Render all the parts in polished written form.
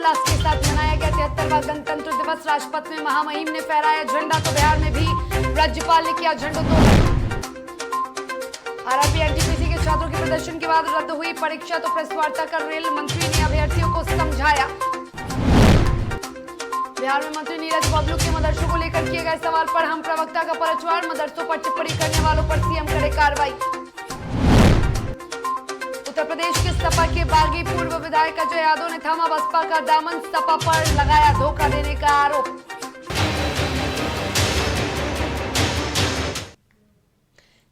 हर्षोल्लास के साथ मनाया गया 73वां गणतंत्र दिवस। राजपथ में महामहिम ने फहराया झंडा, तो बिहार में भी राज्यपाल ने किया झंडोत्तोलन। आरआरबी एनटीपीसी के छात्रों के प्रदर्शन के बाद रद्द हुई परीक्षा, तो प्रेस वार्ता कर रेल मंत्री ने अभ्यर्थियों को समझाया। बिहार में मंत्री नीरज बबलू के मदरसों को लेकर किए गए सवाल पर हम प्रवक्ता का पलटवार, मदरसों पर टिप्पणी करने वालों पर सीएम करे कार्रवाई। उत्तर प्रदेश के सपा के बागी पूर्व विधायक अजय यादव ने थामा बसपा का दामन, सपा पर लगाया धोखा देने का आरोप।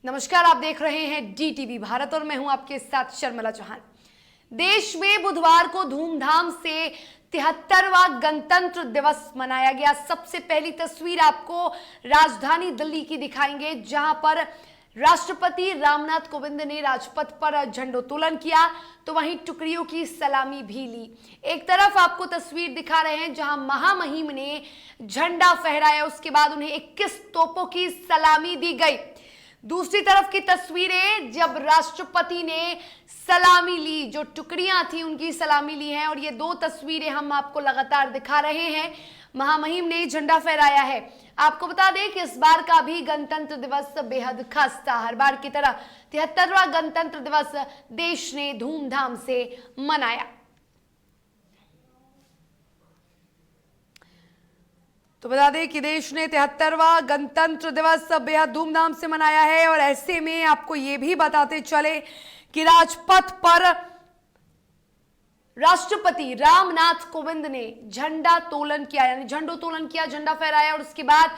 नमस्कार, आप देख रहे हैं DTV भारत और मैं हूं आपके साथ शर्मिला चौहान। देश में बुधवार को धूमधाम से 73वां गणतंत्र दिवस मनाया गया। सबसे पहली तस्वीर आपको राजधानी दिल्ली की दिखाएंगे, जहां पर राष्ट्रपति रामनाथ कोविंद ने राजपथ पर झंडोत्तोलन किया, तो वहीं टुकड़ियों की सलामी भी ली। एक तरफ आपको तस्वीर दिखा रहे हैं जहां महामहिम ने झंडा फहराया, उसके बाद उन्हें 21 तोपों की सलामी दी गई। दूसरी तरफ की तस्वीरें जब राष्ट्रपति ने सलामी ली, जो टुकड़ियां थी उनकी सलामी ली है, और ये दो तस्वीरें हम आपको लगातार दिखा रहे हैं। महामहिम ने झंडा फहराया है। आपको बता दें कि इस बार का भी गणतंत्र दिवस बेहद खास था। हर बार की तरह 73वां गणतंत्र दिवस देश ने धूमधाम से मनाया। तो बता दें कि देश ने 73वां गणतंत्र दिवस बेहद धूमधाम से मनाया है, और ऐसे में आपको ये भी बताते चले कि राजपथ पर राष्ट्रपति रामनाथ कोविंद ने झंडा तोलन किया, यानी झंडोत्तोलन किया, झंडा फहराया, और उसके बाद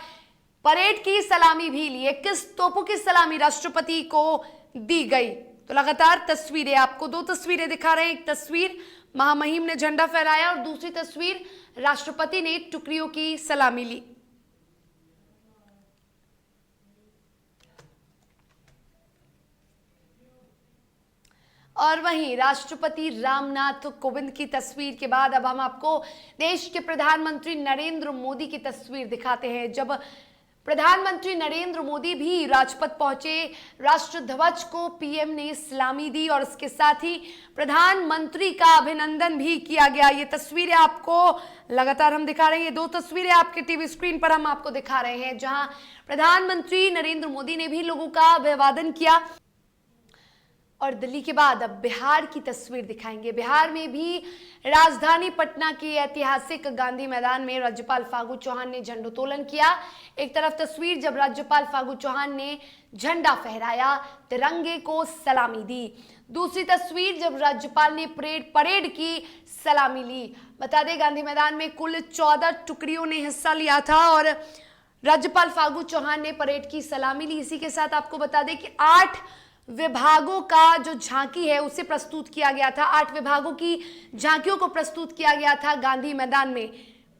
परेड की सलामी भी ली। 21 तोपों की सलामी राष्ट्रपति को दी गई। तो लगातार तस्वीरें आपको दो तस्वीरें दिखा रहे हैं। एक तस्वीर महामहिम ने झंडा फहराया और दूसरी तस्वीर राष्ट्रपति ने टुकड़ियों की सलामी ली। और वहीं राष्ट्रपति रामनाथ कोविंद की तस्वीर के बाद अब हम आपको देश के प्रधानमंत्री नरेंद्र मोदी की तस्वीर दिखाते हैं। जब प्रधानमंत्री नरेंद्र मोदी भी राजपथ पहुंचे, राष्ट्र ध्वज को पीएम ने सलामी दी और इसके साथ ही प्रधानमंत्री का अभिनंदन भी किया गया। ये तस्वीरें आपको लगातार हम दिखा रहे हैं। ये दो तस्वीरें आपके टीवी स्क्रीन पर हम आपको दिखा रहे हैं, जहां प्रधानमंत्री नरेंद्र मोदी ने भी लोगों का अभिवादन किया। और दिल्ली के बाद अब बिहार की तस्वीर दिखाएंगे। बिहार में भी राजधानी पटना के ऐतिहासिक गांधी मैदान में राज्यपाल फागू चौहान ने झंडोत्तोलन किया। एक तरफ तस्वीर जब राज्यपाल फागू चौहान ने झंडा फहराया, तिरंगे को सलामी दी। दूसरी तस्वीर जब राज्यपाल ने परेड की सलामी ली। बता दें गांधी मैदान में कुल 14 टुकड़ियों ने हिस्सा लिया था और राज्यपाल फागू चौहान ने परेड की सलामी ली। इसी के साथ आपको बता दें कि 8 विभागों का जो झांकी है उसे प्रस्तुत किया गया था। 8 विभागों की झांकियों को प्रस्तुत किया गया था गांधी मैदान में।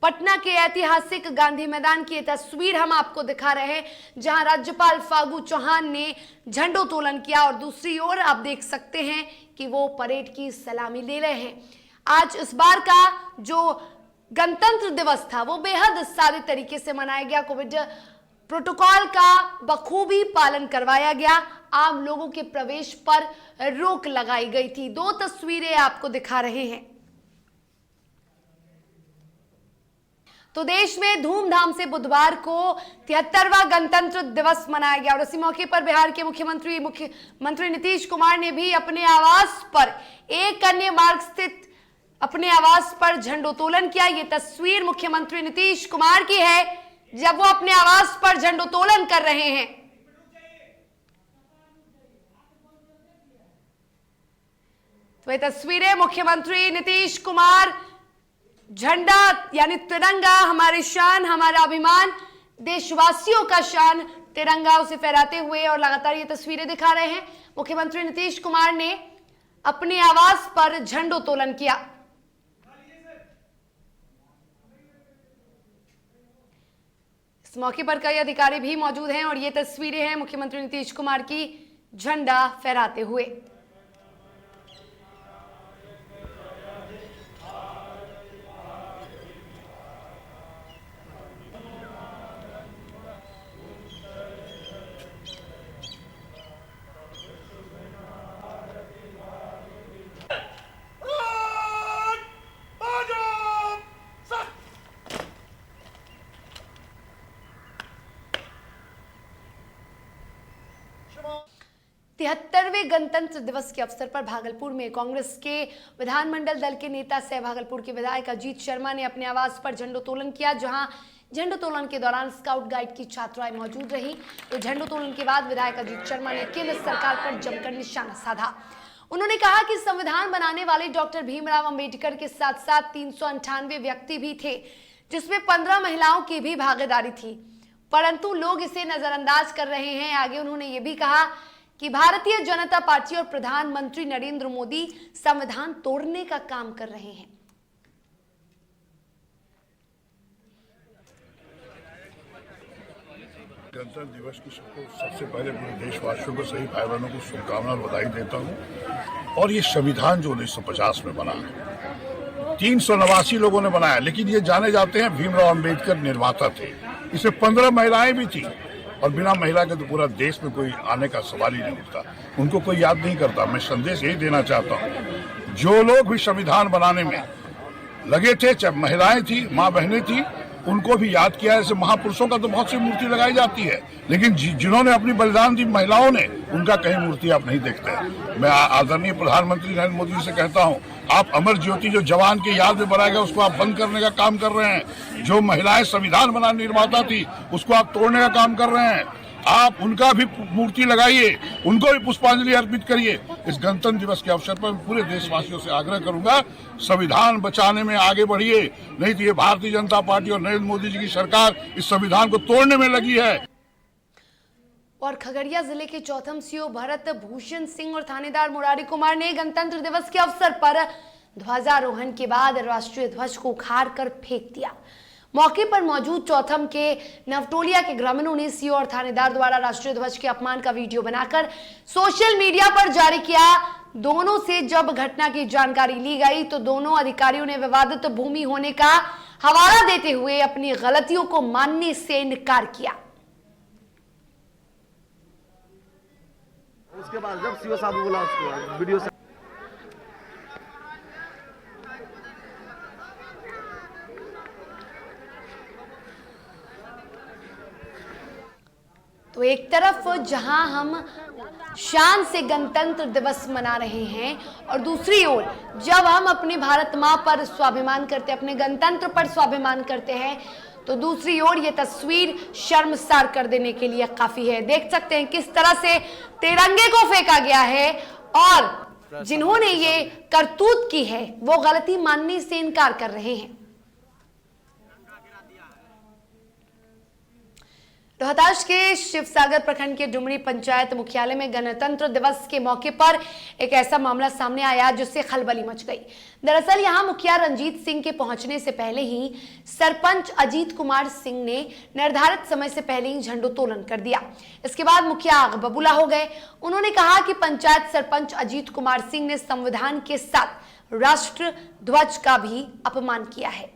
पटना के ऐतिहासिक गांधी मैदान की तस्वीर हम आपको दिखा रहे हैं, जहां राज्यपाल फागू चौहान ने झंडोत्तोलन किया और दूसरी ओर आप देख सकते हैं कि वो परेड की सलामी ले रहे हैं। आज इस बार का जो गणतंत्र दिवस था वो बेहद सादे तरीके से मनाया गया। कोविड प्रोटोकॉल का बखूबी पालन करवाया गया। आम लोगों के प्रवेश पर रोक लगाई गई थी। दो तस्वीरें आपको दिखा रहे हैं। तो देश में धूमधाम से बुधवार को 73वां गणतंत्र दिवस मनाया गया और इसी मौके पर बिहार के मुख्यमंत्री नीतीश कुमार ने भी अपने आवास पर एक अन्य मार्ग स्थित अपने आवास पर झंडोत्तोलन किया। ये तस्वीर मुख्यमंत्री नीतीश कुमार की है जब वो अपने आवास पर झंडोत्तोलन कर रहे हैं। तो ये तस्वीरें मुख्यमंत्री नीतीश कुमार झंडा यानी तिरंगा, हमारी शान, हमारा अभिमान, देशवासियों का शान तिरंगा, उसे फहराते हुए और लगातार ये तस्वीरें दिखा रहे हैं। मुख्यमंत्री नीतीश कुमार ने अपने आवास पर झंडोत्तोलन किया। इस मौके पर कई अधिकारी भी मौजूद हैं और ये तस्वीरें हैं मुख्यमंत्री नीतीश कुमार की झंडा फहराते हुए। 73वें गणतंत्र दिवस के अवसर पर भागलपुर में कांग्रेस के विधानमंडल दल के नेता सह भागलपुर के विधायक अजीत शर्मा ने अपने आवास पर झंडोत्तोलन किया। जहां झंडोत्तोलन के दौरान स्काउट गाइड की छात्राएं मौजूद रहीं। तो झंडोत्तोलन के बाद विधायक अजीत शर्मा ने केंद्र सरकार पर जमकर निशाना साधा। उन्होंने कहा कि संविधान बनाने वाले डॉक्टर भीमराव अंबेडकर के साथ साथ 398 व्यक्ति भी थे, जिसमें 15 महिलाओं की भी भागीदारी थी, परंतु लोग इसे नजरअंदाज कर रहे हैं। आगे उन्होंने ये भी कहा कि भारतीय जनता पार्टी और प्रधानमंत्री नरेंद्र मोदी संविधान तोड़ने का काम कर रहे हैं। गणतंत्र दिवस की सबसे पहले पूरे देशवासियों को, सभी भाई बहनों को शुभकामना और बधाई देता हूं। और ये संविधान जो 1950 में बना, 389 लोगों ने बनाया, लेकिन ये जाने जाते हैं भीमराव अंबेडकर निर्माता थे। इसमें 15 महिलाएं भी थी, और बिना महिला के तो पूरा देश में कोई आने का सवाल ही नहीं उठता। उनको कोई याद नहीं करता। मैं संदेश यही देना चाहता हूँ, जो लोग भी संविधान बनाने में लगे थे, चाहे महिलाएं थी, माँ बहनें थी, उनको भी याद किया। ऐसे महापुरुषों का तो बहुत सी मूर्ति लगाई जाती है, लेकिन जिन्होंने अपनी बलिदान दी महिलाओं ने, उनका कहीं मूर्ति आप नहीं देखते। मैं आदरणीय प्रधानमंत्री नरेंद्र मोदी जी से कहता हूं, आप अमर ज्योति जो जवान की याद में बनाया गया, उसको आप बंद करने का काम कर रहे हैं। जो महिलाएं संविधान बनाने निर्माता थी, उसको आप तोड़ने का काम कर रहे हैं। आप उनका भी मूर्ति लगाइए, उनको भी पुष्पांजलि अर्पित करिए। इस गणतंत्र दिवस के अवसर पर पूरे देशवासियों से आग्रह करूंगा, संविधान बचाने में आगे बढ़िए, नहीं तो ये भारतीय जनता पार्टी और नरेंद्र मोदी जी की सरकार इस संविधान को तोड़ने में लगी है। और खगड़िया जिले के चौथम सीओ भरत भूषण सिंह और थानेदार मुरारी कुमार ने गणतंत्र दिवस के अवसर पर ध्वजारोहण के बाद राष्ट्रीय ध्वज को उखाड़ कर फेंक दिया। मौके पर मौजूद चौथम के नवटोलिया के ग्रामीणों ने सीओ और थानेदार द्वारा राष्ट्रीय ध्वज के अपमान का वीडियो बनाकर सोशल मीडिया पर जारी किया। दोनों से जब घटना की जानकारी ली गई तो दोनों अधिकारियों ने विवादित भूमि होने का हवाला देते हुए अपनी गलतियों को मानने से इनकार किया। उसके बाद जब सीओ साहब बोला उसको वीडियो से तो एक तरफ जहां हम शान से गणतंत्र दिवस मना रहे हैं और दूसरी ओर जब हम अपनी भारत मां पर स्वाभिमान करते, अपने गणतंत्र पर स्वाभिमान करते हैं, तो दूसरी ओर ये तस्वीर शर्मसार कर देने के लिए काफी है। देख सकते हैं किस तरह से तिरंगे को फेंका गया है और जिन्होंने ये करतूत की है वो गलती मानने से इनकार कर रहे हैं। रोहतास के शिवसागर प्रखंड के डुमरी पंचायत मुख्यालय में गणतंत्र दिवस के मौके पर एक ऐसा मामला सामने आया जिससे खलबली मच गई। दरअसल यहां मुखिया रंजीत सिंह के पहुंचने से पहले ही सरपंच अजीत कुमार सिंह ने निर्धारित समय से पहले ही झंडोत्तोलन कर दिया। इसके बाद मुखिया आग बबूला हो गए। उन्होंने कहा कि पंचायत सरपंच अजीत कुमार सिंह ने संविधान के साथ राष्ट्र ध्वज का भी अपमान किया है।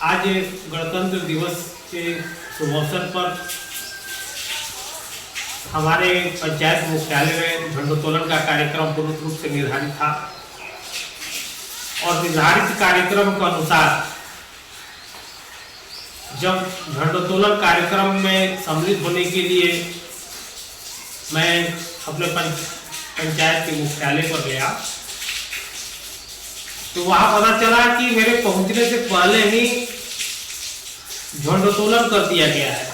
आज गणतंत्र दिवस के शुभ अवसर पर हमारे पंचायत मुख्यालय में झंडोत्तोलन का कार्यक्रम पूर्ण रूप से निर्धारित था और निर्धारित कार्यक्रम के अनुसार जब झंडोत्तोलन कार्यक्रम में सम्मिलित होने के लिए मैं अपने पंचायत के मुख्यालय पर गया तो वहां पता चला कि मेरे पहुंचने से पहले ही झंडोत्तोलन कर दिया गया है।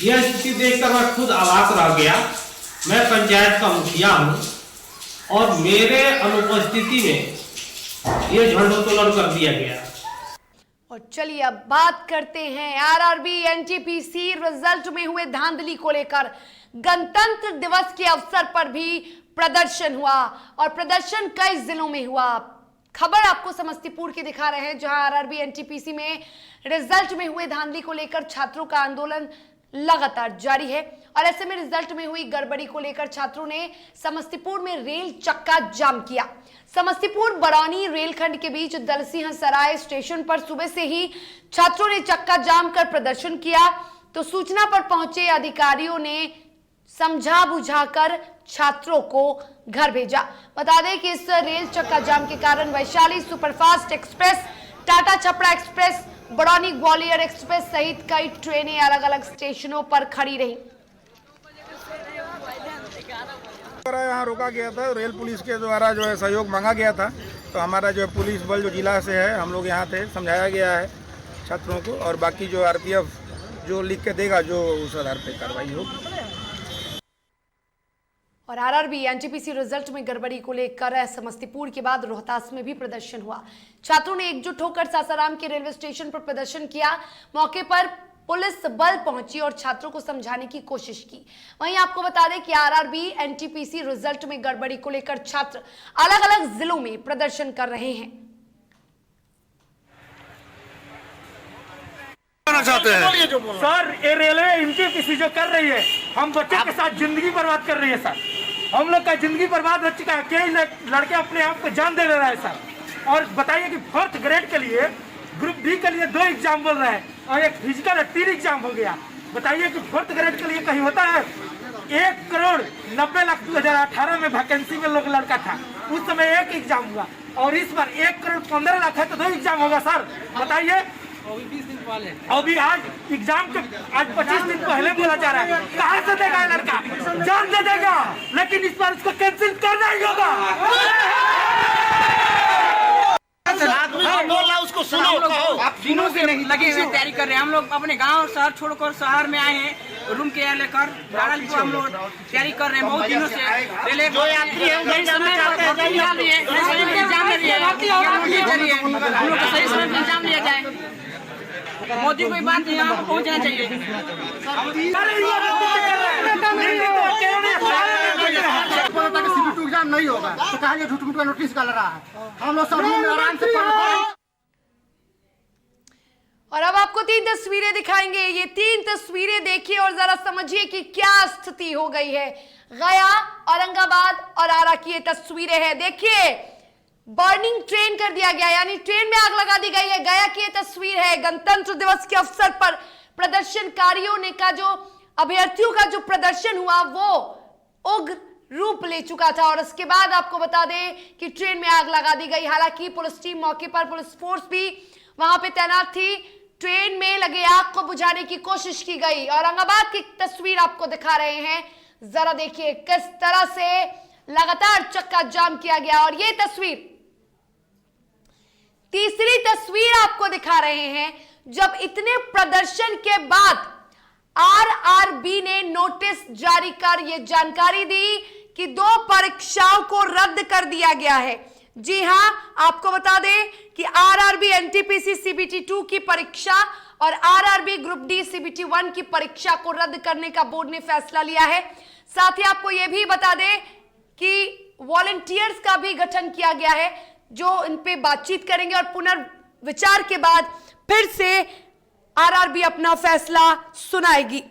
यह स्थिति देखकर मैं खुद अवाक रह गया। मैं पंचायत का मुखिया हूं और मेरे अनुपस्थिति में यह झंडोत्तोलन कर दिया गया। और चलिए अब बात करते हैं आरआरबी एनटीपीसी रिजल्ट में हुए धांधली को लेकर। गणतंत्र दिवस के अवसर पर भी प्रदर्शन हुआ और प्रदर्शन कई जिलों में हुआ। खबर आपको समस्तीपुर की दिखा रहे हैं, जहां आरआरबी एनटीपीसी में रिजल्ट में हुए धांधली को लेकर छात्रों का आंदोलन लगातार जारी है। और ऐसे में रिजल्ट में हुई गड़बड़ी को लेकर छात्रों ने समस्तीपुर में रेल चक्का जाम किया। समस्तीपुर बरौनी रेलखंड के बीच दलसिंह सराय स्टेशन पर सुबह से ही छात्रों ने चक्का जाम कर प्रदर्शन किया। तो सूचना पर पहुंचे अधिकारियों ने समझा बुझाकर छात्रों को घर भेजा। बता दें कि इस रेल चक्का जाम के कारण Vaishali superfast express, Tata Chhapra express, Badauni Gwalior express सहित कई ट्रेनें अलग अलग स्टेशनों पर खड़ी रही। यहाँ रोका गया था, रेल पुलिस के द्वारा जो है सहयोग मांगा गया था, तो हमारा जो पुलिस बल जो जिला से है हम लोग यहाँ थे, समझाया गया है छात्रों को, और बाकी जो आरपीएफ जो लिख के देगा जो उस आधार पे कार्रवाई होगी। और आरआरबी एनटीपीसी रिजल्ट में गड़बड़ी को लेकर समस्तीपुर के बाद रोहतास में भी प्रदर्शन हुआ। छात्रों ने एकजुट होकर सासाराम के रेलवे स्टेशन पर प्रदर्शन किया। मौके पर पुलिस बल पहुंची और छात्रों को समझाने की कोशिश की। वहीं आपको बता दें कि आरआरबी एनटीपीसी रिजल्ट में गड़बड़ी को लेकर छात्र अलग अलग जिलों में प्रदर्शन कर रहे हैं। चाहते हैं सर, ये रेलवे एनटीपीसी जो कर रही है, हम बच्चों के साथ जिंदगी बर्बाद कर रही है सर। हम लोग का जिंदगी बर्बाद हो चुका है। कई लड़के अपने आप को जान दे रहा है सर। और बताइए कि 4th ग्रेड के लिए ग्रुप डी के लिए 2 एग्जाम बोल रहे हैं और एक फिजिकल 3 एग्जाम हो गया। बताइए कि 4th ग्रेड के लिए कहीं होता है? 1,90,00,000 2018 में वैकेंसी में लोग लड़का था, उस समय 1 एग्जाम हुआ, और इस बार 1,15,00,000 है तो 2 एग्जाम होगा सर। बताइए, अभी आज एग्जाम के आज 25 दिन पहले बोला जा रहा है, कहाँ से देगा ये लड़का? जान दे देगा, लेकिन इस बार इसको कैंसिल करना ही होगा। उसको सुनो, आप दिनों से नहीं लगे हुए तैयारी कर रहे हैं। हम लोग अपने गांव शहर छोड़कर शहर में आए हैं, रूम के लेकर भागलपुर हम लोग तैयारी कर रहे हैं बहुत दिनों से। रेलवे जो यात्री है सही समय पर एग्जाम लिए, एग्जाम लिए, हम लोग सही समय पर एग्जाम लिया जाए। मोदी को बात यहाँ पहुँचना चाहिए। एग्जाम नहीं होगा तो कहा झूठ मूठ का नोटिस डाल रहा है। हम लोग सब आराम से पढ़। और अब आपको 3 तस्वीरें दिखाएंगे। ये 3 तस्वीरें देखिए और जरा समझिए कि क्या स्थिति हो गई है। गया, औरंगाबाद और आरा की ये तस्वीरें हैं। देखिए, बर्निंग ट्रेन कर दिया गया, यानी ट्रेन में आग लगा दी गई है। गया की ये तस्वीर है। गणतंत्र दिवस के अवसर पर प्रदर्शनकारियों ने का जो अभ्यर्थियों का जो प्रदर्शन हुआ वो उग्र रूप ले चुका था, और उसके बाद आपको बता दें कि ट्रेन में आग लगा दी गई। हालांकि पुलिस टीम मौके पर, पुलिस फोर्स भी वहां पे तैनात थी। ट्रेन में लगे आग को बुझाने की कोशिश की गई। औरंगाबाद की तस्वीर आपको दिखा रहे हैं, जरा देखिए किस तरह से लगातार चक्का जाम किया गया। और ये तस्वीर, तीसरी तस्वीर आपको दिखा रहे हैं, जब इतने प्रदर्शन के बाद आरआरबी ने नोटिस जारी कर यह जानकारी दी कि 2 परीक्षाओं को रद्द कर दिया गया है। जी हां, आपको बता दें कि आरआरबी एनटीपीसी सीबीटी 2 की परीक्षा और आरआरबी ग्रुप डी सीबीटी 1 की परीक्षा को रद्द करने का बोर्ड ने फैसला लिया है। साथ ही आपको यह भी बता दें कि वॉलंटियर्स का भी गठन किया गया है, जो इन पे बातचीत करेंगे और पुनर्विचार के बाद फिर से आरआरबी अपना फैसला सुनाएगी।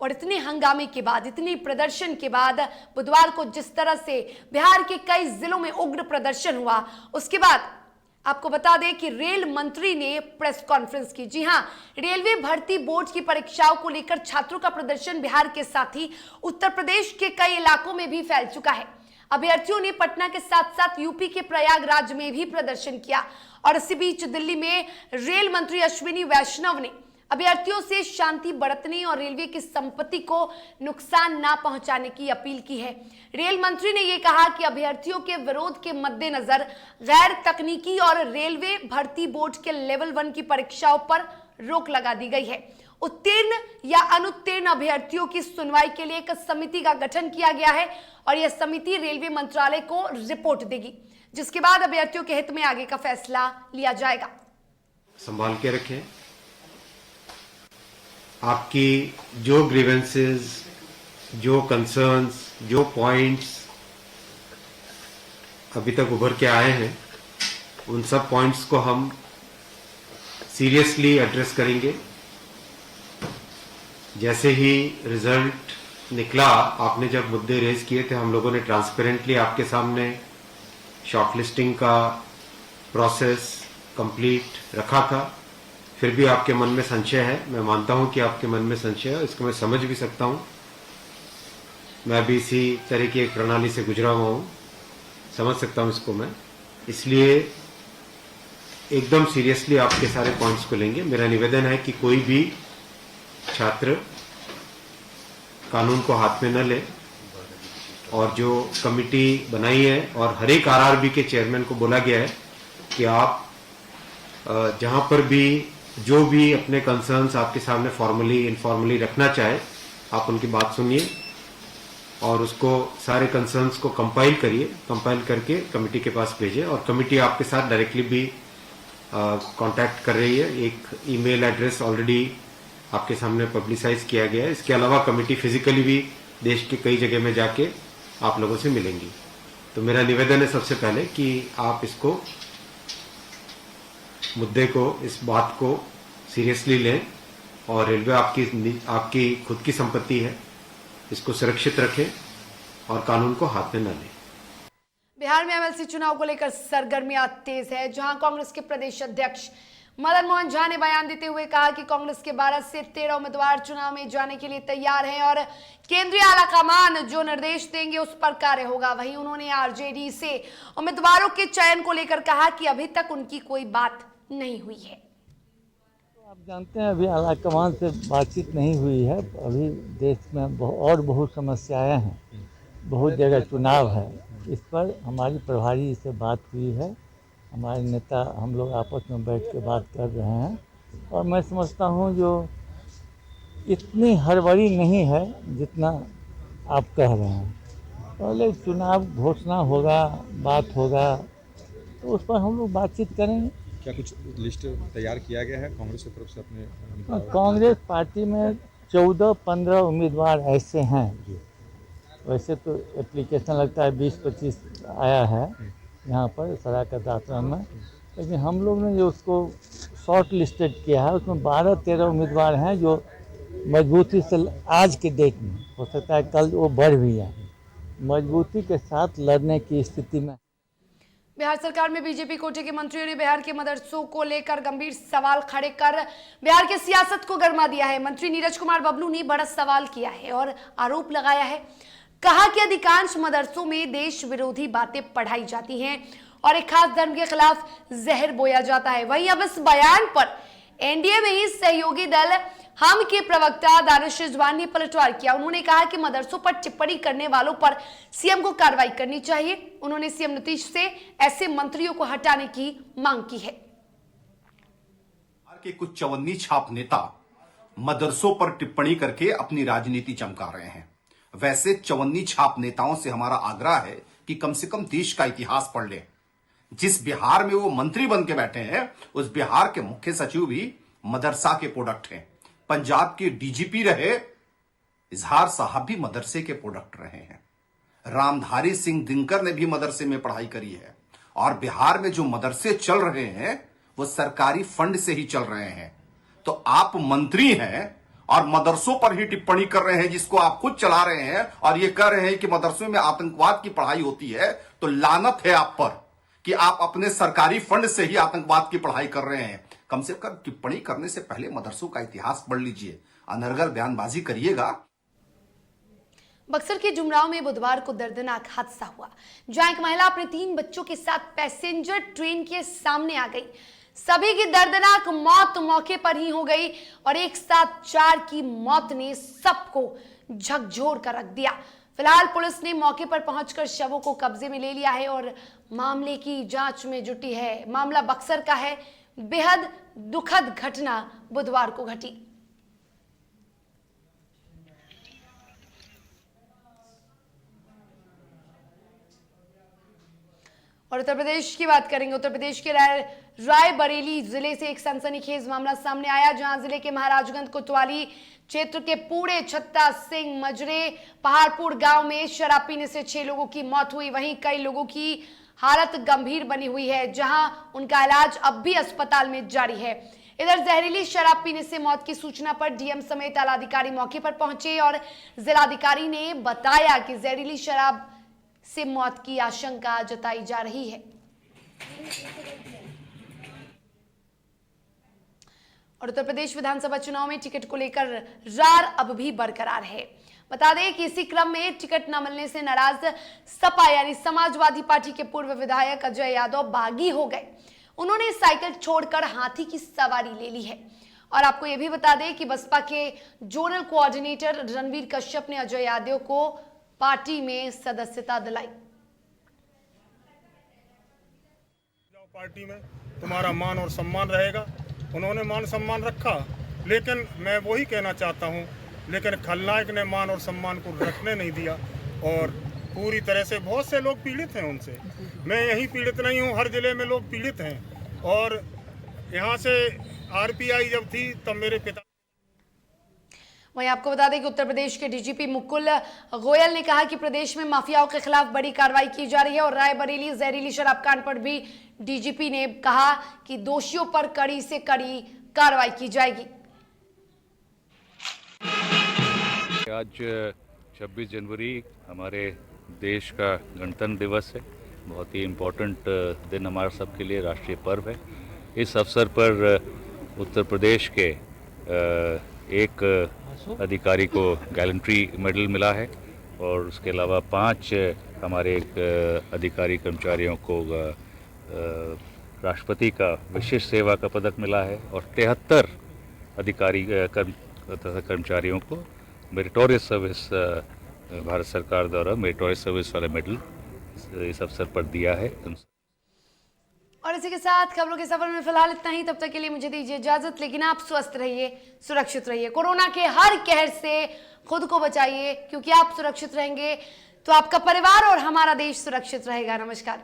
और इतने हंगामे के बाद, इतनी प्रदर्शन के बाद बुधवार को जिस तरह से बिहार के कई जिलों में उग्र प्रदर्शन हुआ, उसके बाद आपको बता दें कि रेल मंत्री ने प्रेस कॉन्फ्रेंस की। जी हां, रेलवे भर्ती बोर्ड की परीक्षाओं को लेकर छात्रों का प्रदर्शन बिहार के साथ ही उत्तर प्रदेश के कई इलाकों में भी फैल चुका है। अभ्यर्थियों ने पटना के साथ साथ यूपी के प्रयागराज में भी प्रदर्शन किया। और इसी बीच दिल्ली में रेल मंत्री अश्विनी वैष्णव ने अभ्यर्थियों से शांति बरतने और रेलवे की संपत्ति को नुकसान ना पहुंचाने की अपील की है। रेल मंत्री ने यह कहा कि अभ्यर्थियों के विरोध के मद्देनजर गैर तकनीकी और रेलवे भर्ती बोर्ड के लेवल 1 की परीक्षाओं पर रोक लगा दी गई है। उत्तीर्ण या अनुत्तीर्ण अभ्यर्थियों की सुनवाई के लिए एक समिति का गठन किया गया है और यह समिति रेलवे मंत्रालय को रिपोर्ट देगी, जिसके बाद अभ्यर्थियों के हित में आगे का फैसला लिया जाएगा। संभाल के रखें। आपकी जो ग्रीवेंसेस, जो कंसर्न्स, जो पॉइंट्स अभी तक उभर के आए हैं, उन सब पॉइंट्स को हम सीरियसली एड्रेस करेंगे। जैसे ही रिजल्ट निकला, आपने जब मुद्दे रेज किए थे, हम लोगों ने ट्रांसपेरेंटली आपके सामने शॉर्टलिस्टिंग का प्रोसेस कंप्लीट रखा था। फिर भी आपके मन में संशय है। मैं मानता हूं कि आपके मन में संशय है, इसको मैं समझ भी सकता हूं। मैं भी इसी तरह की एक प्रणाली से गुजरा हुआ हूं, समझ सकता हूं इसको मैं। इसलिए एकदम सीरियसली आपके सारे पॉइंट्स को लेंगे। मेरा निवेदन है कि कोई भी छात्र कानून को हाथ में न ले, और जो कमिटी बनाई है और हर एक आरआरबी के चेयरमैन को बोला गया है कि आप जहां पर भी जो भी अपने कंसर्न्स आपके सामने फॉर्मली इनफॉर्मली रखना चाहे, आप उनकी बात सुनिए और उसको सारे कंसर्न्स को कंपाइल करिए, कंपाइल करके कमेटी के पास भेजिए। और कमेटी आपके साथ डायरेक्टली भी कांटेक्ट कर रही है। एक ईमेल एड्रेस ऑलरेडी आपके सामने पब्लिसाइज किया गया है। इसके अलावा कमेटी फिजिकली भी देश के कई जगह में जाके आप लोगों से मिलेंगी। तो मेरा निवेदन है सबसे पहले कि आप इसको मुद्दे को, इस बात को सीरियसली लें, और रेलवे आपकी खुद की संपत्ति है, इसको सुरक्षित रखें और कानून को हाथ में न लें। बिहार में एमएलसी चुनाव को लेकर सरगर्मियां तेज है, जहां कांग्रेस के प्रदेश अध्यक्ष मदन मोहन झा ने बयान देते हुए कहा कि कांग्रेस के 12 से 13 उम्मीदवार चुनाव में जाने के लिए तैयार हैं और केंद्रीय आलाकमान जो निर्देश देंगे उस पर कार्य होगा। वहीं उन्होंने आरजेडी से उम्मीदवारों के चयन को लेकर कहा कि अभी तक उनकी कोई बात नहीं हुई है। आप जानते हैं अभी आलाकमान से बातचीत नहीं हुई है। अभी देश में बहुत समस्याएं हैं, बहुत जगह चुनाव है। इस पर हमारी प्रभारी से बात हुई है, हमारे नेता हम लोग आपस में बैठ के बात कर रहे हैं। और मैं समझता हूं जो इतनी हड़बड़ी नहीं है जितना आप कह रहे हैं। पहले चुनाव घोषणा होगा, बात होगा, तो उस पर हम लोग बातचीत करेंगे। क्या कुछ लिस्ट तैयार किया गया है कांग्रेस की तरफ से अपने? कांग्रेस पार्टी में 14-15 उम्मीदवार ऐसे हैं। वैसे तो एप्लीकेशन लगता है 20-25 आया है यहाँ पर सराकत आश्रम में, लेकिन हम लोग ने जो उसको शॉर्ट लिस्टेड किया है उसमें 12-13 उम्मीदवार हैं जो मजबूती से आज के डेट में, हो सकता है कल वो बढ़ भी जाए, मजबूती के साथ लड़ने की स्थिति में। बिहार सरकार में बीजेपी कोटे के मंत्रियों ने बिहार के मदरसों को लेकर गंभीर सवाल खड़े कर बिहार की सियासत को गरमा दिया है। मंत्री नीरज कुमार बबलू ने बड़ा सवाल किया है और आरोप लगाया है, कहा कि अधिकांश मदरसों में देश विरोधी बातें पढ़ाई जाती हैं और एक खास धर्म के खिलाफ जहर बोया जाता है। वहीं अब इस बयान पर एनडीए में ही सहयोगी दल हम के प्रवक्ता दानिश रिजवान ने पलटवार किया। उन्होंने कहा कि मदरसों पर टिप्पणी करने वालों पर सीएम को कार्रवाई करनी चाहिए। उन्होंने सीएम नीतीश से ऐसे मंत्रियों को हटाने की मांग की है। के कुछ चवन्नी छाप नेता मदरसों पर टिप्पणी करके अपनी राजनीति चमका रहे हैं। वैसे चवन्नी छाप नेताओं से हमारा आग्रह है कि कम से कम देश का इतिहास पढ़ लें। जिस बिहार में वो मंत्री बन के बैठे हैं, उस बिहार के मुख्य सचिव भी मदरसा के प्रोडक्ट हैं। पंजाब के डीजीपी रहे इजहार साहब भी मदरसे के प्रोडक्ट रहे हैं। रामधारी सिंह दिनकर ने भी मदरसे में पढ़ाई करी है। और बिहार में जो मदरसे चल रहे हैं वो सरकारी फंड से ही चल रहे हैं। तो आप मंत्री हैं और मदरसों पर ही टिप्पणी कर रहे हैं, जिसको आप खुद चला रहे हैं, और ये कह रहे हैं कि मदरसों में आतंकवाद की पढ़ाई होती है। तो लानत है आप पर कि आप अपने सरकारी फंड से ही आतंकवाद की पढ़ाई कर रहे हैं। कम से कम टिप्पणी करने से पहले मदरसों का इतिहास पढ़ लीजिए। अनर्गल बयानबाजी करिएगा। बक्सर के जुमराव में बुधवार को दर्दनाक हादसा हुआ, जहां एक महिला अपने 3 बच्चों के साथ पैसेंजर ट्रेन के सामने आ गई। सभी की दर्दनाक मौत मौके पर ही हो गई और एक साथ 4 की मौत ने सबको झकझोर कर रख दिया। फिलहाल पुलिस ने मौके पर पहुंचकर शवों को कब्जे में ले लिया है और मामले की जांच में जुटी है। मामला बक्सर का है। बेहद दुखद घटना बुधवार को घटी। और उत्तर प्रदेश की बात करेंगे। उत्तर प्रदेश के रायबरेली जिले से एक सनसनीखेज मामला सामने आया, जहां जिले के महाराजगंज कोतवाली क्षेत्र के पूरे छत्ता सिंह मजरे पहाड़पुर गांव में शराब पीने से 6 लोगों की मौत हुई। वहीं कई लोगों की हालत गंभीर बनी हुई है, जहां उनका इलाज अब भी अस्पताल में जारी है। इधर जहरीली शराब पीने से मौत की सूचना पर डीएम समेत आलाधिकारी मौके पर पहुंचे और जिलाधिकारी ने बताया कि जहरीली शराब से मौत की आशंका जताई जा रही है। और उत्तर प्रदेश विधानसभा चुनाव में टिकट को लेकर रार अब भी बरकरार है। बता दें कि इसी क्रम में टिकट न मिलने से नाराज सपा यानी समाजवादी पार्टी के पूर्व विधायक अजय यादव बागी हो गए। उन्होंने साइकिल छोड़कर हाथी की सवारी ले ली है। और आपको यह भी बता दें कि बसपा के जोनल कोऑर्डिनेटर रणवीर कश्यप ने अजय यादव को पार्टी में सदस्यता दिलाई। पार्टी में तुम्हारा मान और सम्मान रहेगा। उन्होंने मान सम्मान रखा, लेकिन मैं वही कहना चाहता हूँ, लेकिन खलनायक ने मान और सम्मान को रखने नहीं दिया और पूरी तरह से बहुत से लोग पीड़ित हैं उनसे। मैं यही पीड़ित नहीं हूँ, हर जिले में लोग पीड़ित हैं। और यहाँ से आरपीआई जब थी तब मेरे पिता। वहीं आपको बता दें कि उत्तर प्रदेश के डीजीपी मुकुल गोयल ने कहा कि प्रदेश में माफियाओं के खिलाफ बड़ी कार्रवाई की जा रही है और रायबरेली जहरीली शराब कांड पर भी डीजीपी ने कहा कि दोषियों पर कड़ी से कड़ी कार्रवाई की जाएगी। आज 26 जनवरी हमारे देश का गणतंत्र दिवस है। बहुत ही इम्पोर्टेंट दिन हमारे सबके लिए, राष्ट्रीय पर्व है। इस अवसर पर उत्तर प्रदेश के एक अधिकारी को गैलेंट्री मेडल मिला है और उसके अलावा 5 हमारे अधिकारी कर्मचारियों को राष्ट्रपति का विशिष्ट सेवा का पदक मिला है और 73 अधिकारी तथा कर्मचारियों को मेरिटोरियस सर्विस भारत सरकार द्वारा मेरिटोरियस सर्विस वाला मेडल इस अवसर पर दिया है। और इसी के साथ खबरों के सफर में फिलहाल इतना ही। तब तक के लिए मुझे दीजिए इजाजत, लेकिन आप स्वस्थ रहिए, सुरक्षित रहिए। कोरोना के हर कहर से खुद को बचाइए, क्योंकि आप सुरक्षित रहेंगे तो आपका परिवार और हमारा देश सुरक्षित रहेगा। नमस्कार।